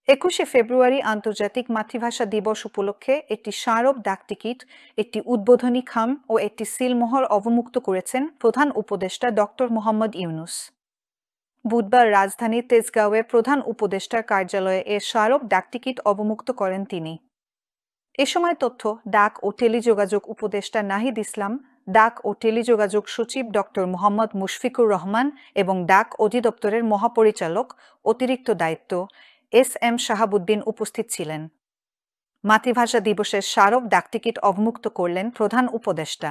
21শে ফেব্রুয়ারি আন্তর্জাতিক মাতৃভাষা দিবস উপলক্ষে একটি স্মারক ডাকটিকিট, একটি উদ্বোধনী খাম ও একটি সিলমোহর অবমুক্ত করেছেন প্রধান উপদেষ্টা ডক্টর মোহাম্মদ ইউনূস। বুধবার রাজধানীর তেজগাঁওয়ে প্রধান উপদেষ্টার কার্যালয়ে এ স্মারক ডাকটিকিট অবমুক্ত করেন তিনি। এ সময় তথ্য, ডাক ও টেলিযোগাযোগ উপদেষ্টা নাহিদ ইসলাম, ডাক ও টেলিযোগাযোগ সচিব ডক্টর মোহাম্মদ মুশফিকুর রহমান এবং ডাক অধিদপ্তরের মহাপরিচালক অতিরিক্ত দায়িত্ব এস.এম. শাহাবুদ্দিন উপস্থিত ছিলেন। মাতৃভাষা দিবসের স্মারক ডাকটিকিট অবমুক্ত করলেন প্রধান উপদেষ্টা।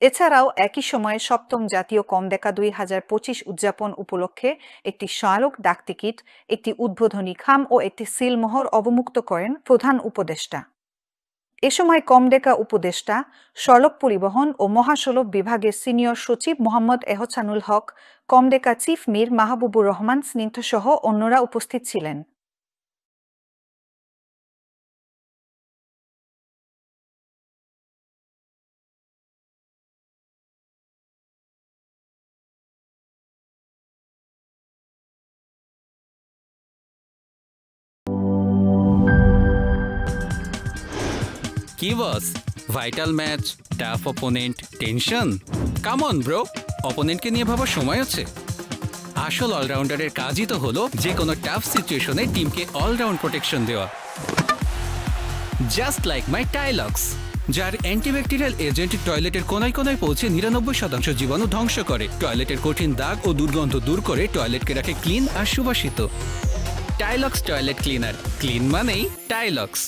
এছাড়াও একই সময়ে সপ্তম জাতীয় কমডেকা 2025 উদযাপন উপলক্ষে একটি স্মারক ডাকটিকিট, একটি উদ্বোধনী খাম ও একটি সিলমোহর অবমুক্ত করেন প্রধান উপদেষ্টা। এ সময় কমডেকা উপদেষ্টা, সড়ক পরিবহন ও মহাসড়ক বিভাগের সিনিয়র সচিব মোহাম্মদ এহসানুল হক, কমডেকা চিফ মীর মাহবুবুর রহমান স্নিগ্ধসহ অন্যরা উপস্থিত ছিলেন। কি boss, vital match, tough opponent, tension? Come on bro, অপোনেন্টকে নিয়ে ভাবার সময় আছে। আসল অলরাউন্ডারের কাজই তো হলো যে কোনো টাফ সিচুয়েশনে টিমকে অলরাউন্ড প্রোটেকশন দেওয়া। জাস্ট লাইক মাই টাইলক্স, যার অ্যান্টিব্যাকটেরিয়াল এজেন্ট টয়লেটের কোনায় কোনায় পৌঁছে 99% জীবাণু ধ্বংস করে, টয়লেটের কঠিন দাগ ও দুর্গন্ধ দূর করে টয়লেটকে রাখে ক্লিন আর সুবাসিত। টাইলক্স টয়লেট ক্লিনার, ক্লিন মানেই টাইলক্স।